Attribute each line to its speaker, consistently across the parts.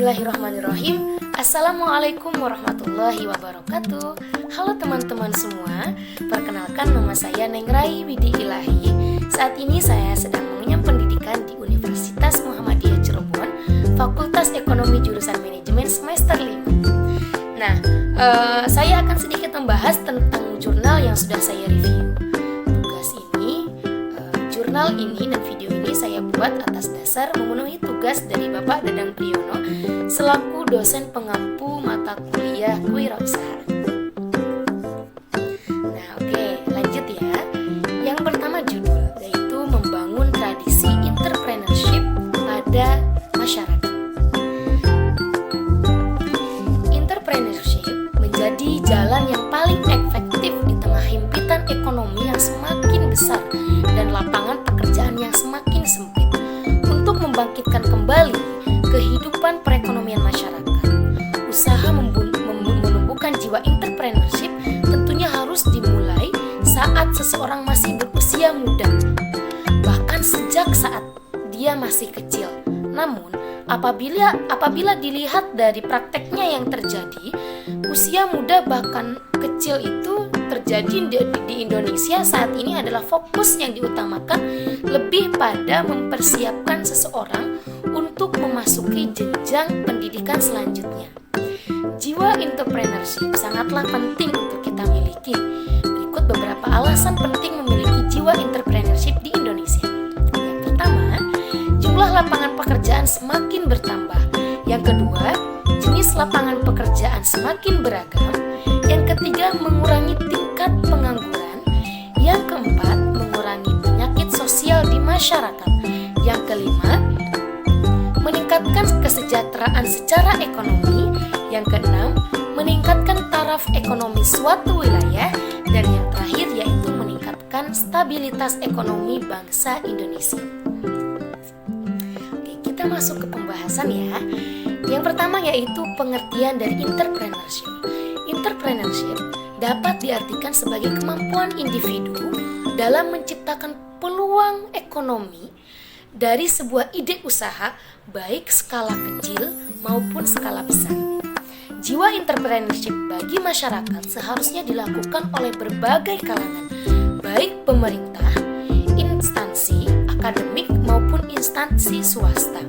Speaker 1: Bismillahirrahmanirrahim. Assalamualaikum warahmatullahi wabarakatuh. Halo teman-teman semua, perkenalkan nama saya Neng Rai Widi Ilahi. Saat ini saya sedang mengenyam pendidikan di Universitas Muhammadiyah Cirebon, Fakultas Ekonomi Jurusan Manajemen semester 5. Nah, saya akan sedikit membahas tentang jurnal yang sudah saya review. Jurnal ini dan video ini saya buat atas dasar memenuhi tugas dari Bapak Dadang Priyono selaku dosen pengampu mata kuliah kewirausahaan. Nah, oke, lanjut ya. Yang pertama judul, yaitu membangun tradisi entrepreneurship pada masyarakat. Entrepreneurship menjadi jalan yang paling efektif di tengah himpitan ekonomi yang semakin besar dan lapangan pekerjaan yang semakin sempit untuk membangkitkan kembali kehidupan perekonomian masyarakat. Usaha menumbuhkan jiwa entrepreneurship tentunya harus dimulai saat seseorang masih berusia muda, bahkan sejak saat dia masih kecil. Namun, apabila dilihat dari prakteknya yang terjadi, usia muda bahkan kecil itu terjadi di Indonesia saat ini adalah fokus yang diutamakan lebih pada mempersiapkan seseorang untuk memasuki jenjang pendidikan selanjutnya. Jiwa entrepreneurship sangatlah penting untuk kita miliki. Berikut beberapa alasan penting memiliki jiwa entrepreneurship di Indonesia. Yang pertama, jumlah lapangan pekerjaan semakin bertambah. Yang kedua, jenis lapangan pekerjaan semakin beragam. Yang ketiga, mengurangi tingkat pengangguran. Yang keempat, mengurangi penyakit sosial di masyarakat. Yang kelima, meningkatkan kesejahteraan secara ekonomi. Yang keenam, meningkatkan taraf ekonomi suatu wilayah. Dan yang terakhir yaitu meningkatkan stabilitas ekonomi bangsa Indonesia. Oke, kita masuk ke pembahasan ya. Yang pertama yaitu pengertian dari entrepreneurship. Entrepreneurship dapat diartikan sebagai kemampuan individu dalam menciptakan peluang ekonomi dari sebuah ide usaha, baik skala kecil maupun skala besar. Jiwa entrepreneurship bagi masyarakat seharusnya dilakukan oleh berbagai kalangan, baik pemerintah, instansi akademik maupun instansi swasta.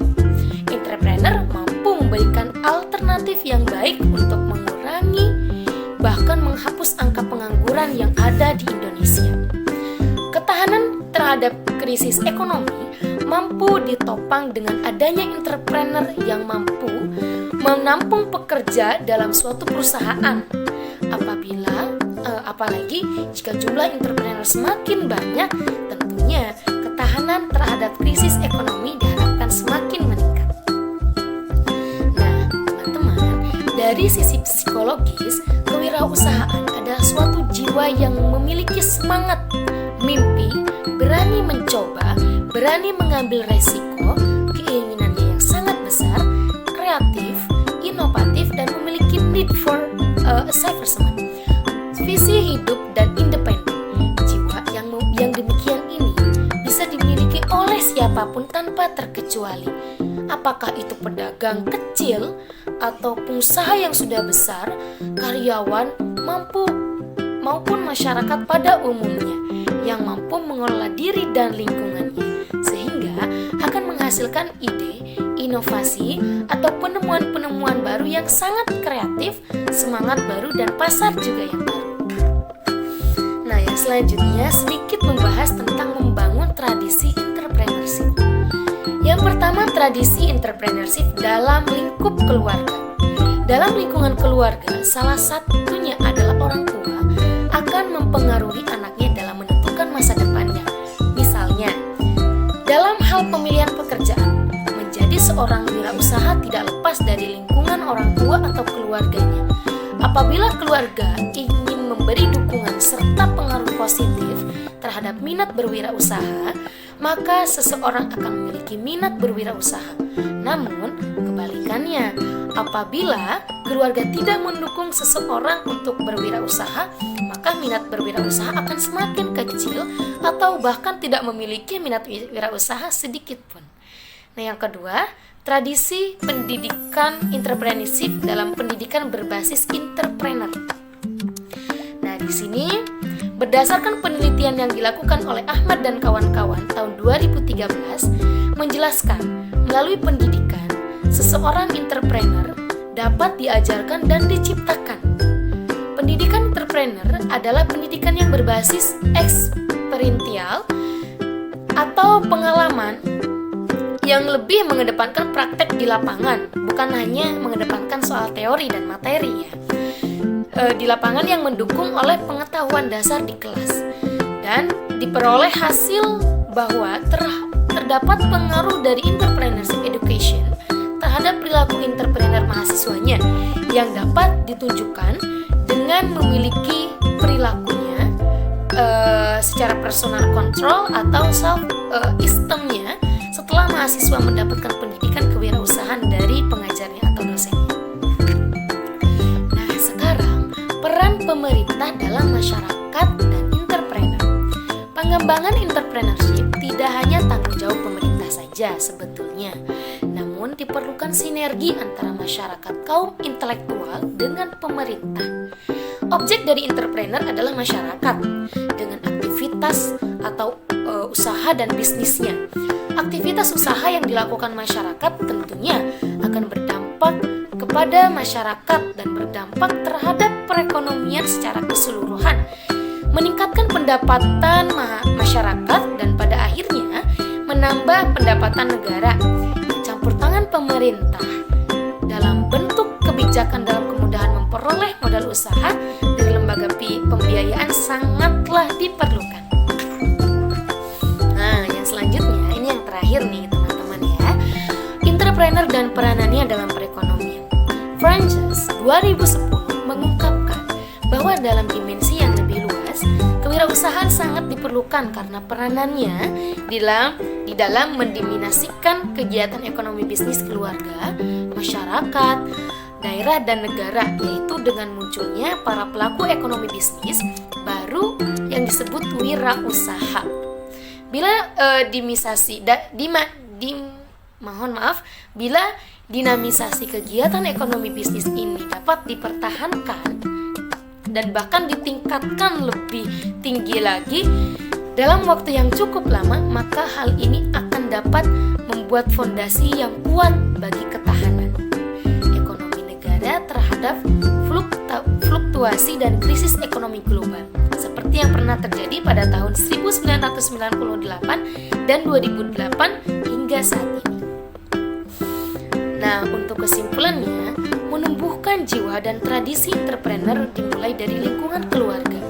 Speaker 1: Entrepreneur mampu memberikan alternatif yang baik untuk mengurangi bahkan menghapus angka pengangguran yang ada di Indonesia. Ketahanan terhadap krisis ekonomi mampu ditopang dengan adanya entrepreneur yang mampu menampung pekerja dalam suatu perusahaan. Apalagi jika jumlah entrepreneur semakin banyak, tentunya ketahanan terhadap krisis ekonomi diharapkan semakin meningkat. Nah, teman-teman, dari sisi psikologis, kewirausahaan adalah suatu jiwa yang memiliki semangat, mimpi, berani mencoba, berani mengambil resiko, keinginannya yang sangat besar, kreatif, inovatif, dan memiliki need for achievement, visi hidup dan independen. Jiwa yang demikian ini bisa dimiliki oleh siapapun tanpa terkecuali. Apakah itu pedagang kecil atau pengusaha yang sudah besar, karyawan maupun masyarakat pada umumnya yang mampu mengelola diri dan lingkungannya, sehingga akan menghasilkan ide, inovasi, atau penemuan-penemuan baru yang sangat kreatif, semangat baru, dan pasar juga yang baru. Nah, yang selanjutnya sedikit membahas tentang membangun tradisi entrepreneurship. Yang pertama, tradisi entrepreneurship dalam lingkup keluarga. Dalam lingkungan keluarga, salah satunya adalah orang tua akan mempengaruhi anaknya dalam menentukan masa depannya. Misalnya, dalam hal pemilihan pekerjaan, menjadi seorang wirausaha tidak lepas dari lingkungan orang tua atau keluarganya. Apabila keluarga ingin memberi dukungan serta pengaruh positif terhadap minat berwirausaha, maka seseorang akan memiliki minat berwirausaha. Namun, kebalikannya, apabila keluarga tidak mendukung seseorang untuk berwirausaha, maka minat berwirausaha akan semakin kecil atau bahkan tidak memiliki minat wirausaha sedikit pun. Nah, yang kedua, tradisi pendidikan entrepreneurship dalam pendidikan berbasis entrepreneur. Nah, di sini berdasarkan penelitian yang dilakukan oleh Ahmad dan kawan-kawan tahun 2013 menjelaskan melalui pendidikan seseorang entrepreneur dapat diajarkan dan diciptakan. Pendidikan entrepreneur adalah pendidikan yang berbasis eksperiential atau pengalaman yang lebih mengedepankan praktek di lapangan, bukan hanya mengedepankan soal teori dan materi ya. Di lapangan yang mendukung oleh pengetahuan dasar di kelas dan diperoleh hasil bahwa terdapat pengaruh dari entrepreneurship education terhadap perilaku entrepreneur mahasiswanya yang dapat ditunjukkan dengan memiliki perilakunya secara personal control atau self esteemnya setelah mahasiswa mendapatkan pendidikan kewirausahaan dari pengajarnya atau dosennya. Nah, sekarang peran pemerintah dalam masyarakat dan entrepreneur. Pengembangan entrepreneurship tidak hanya tanggung jawab pemerintah saja sebetulnya, namun diperlukan sinergi antara masyarakat kaum intelektual dengan pemerintah. Objek dari entrepreneur adalah masyarakat dengan aktivitas atau usaha dan bisnisnya. Aktivitas usaha yang dilakukan masyarakat tentunya akan berdampak kepada masyarakat dan berdampak terhadap perekonomian secara keseluruhan, meningkatkan pendapatan masyarakat dan pada akhirnya menambah pendapatan negara. Campur tangan pemerintah dalam bentuk kebijakan dalam kemudahan memperoleh modal usaha dari lembaga pembiayaan sangatlah diperlukan. Nah, yang selanjutnya ini yang terakhir nih teman-teman ya. Entrepreneur dan peranannya dalam perekonomian. Frances 2010 mengungkapkan bahwa dalam dimensi yang lebih luas, kewirausahaan sangat diperlukan karena peranannya di dalam mendominasikan kegiatan ekonomi bisnis keluarga, masyarakat, daerah dan negara, yaitu dengan munculnya para pelaku ekonomi bisnis baru yang disebut wirausaha. Bila bila dinamisasi kegiatan ekonomi bisnis ini dapat dipertahankan dan bahkan ditingkatkan lebih tinggi lagi dalam waktu yang cukup lama, maka hal ini akan dapat membuat fondasi yang kuat bagi ketahanan ekonomi negara terhadap fluktuasi dan krisis ekonomi global seperti yang pernah terjadi pada tahun 1998 dan 2008 hingga saat ini. Nah, untuk kesimpulannya, menumbuhkan jiwa dan tradisi entrepreneur dimulai dari lingkungan keluarga.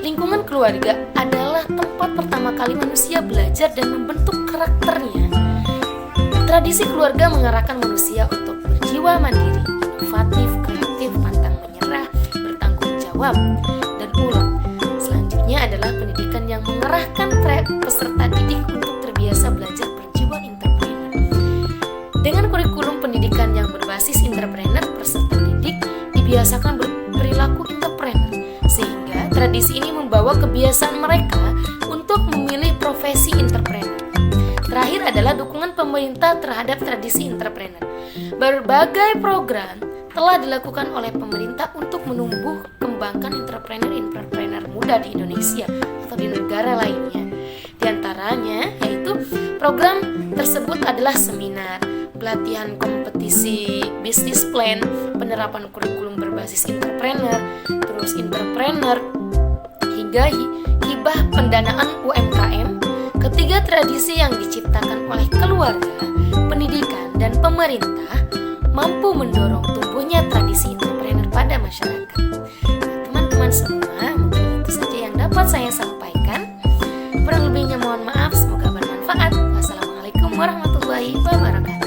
Speaker 1: Lingkungan keluarga adalah tempat pertama kali manusia belajar dan membentuk karakternya. Tradisi keluarga mengarahkan manusia untuk berjiwa mandiri, inovatif, kreatif, pantang menyerah, bertanggung jawab, dan ulet. Selanjutnya adalah pendidikan yang mengarahkan peserta didik untuk terbiasa belajar berjiwa entrepreneur. Dengan kurikulum pendidikan yang berbasis entrepreneur, peserta didik dibiasakan berperilaku entrepreneur, sehingga tradisi ini membawa kebiasaan mereka untuk memilih profesi entrepreneur. Terakhir adalah dukungan pemerintah terhadap tradisi entrepreneur. Berbagai program telah dilakukan oleh pemerintah untuk menumbuh kembangkan entrepreneur muda di Indonesia atau di negara lainnya. Di antaranya yaitu program tersebut adalah seminar, pelatihan kompetisi bisnis plan, penerapan kurikulum berbasis entrepreneur, terus entrepreneur, hingga hibah pendanaan UMKM. Ketiga tradisi yang diciptakan oleh keluarga, pendidikan, dan pemerintah mampu mendorong tumbuhnya tradisi entrepreneur pada masyarakat. Teman-teman semua, mungkin itu saja yang dapat saya sampaikan. Kurang lebihnya mohon maaf, semoga bermanfaat. Wassalamualaikum warahmatullahi wabarakatuh.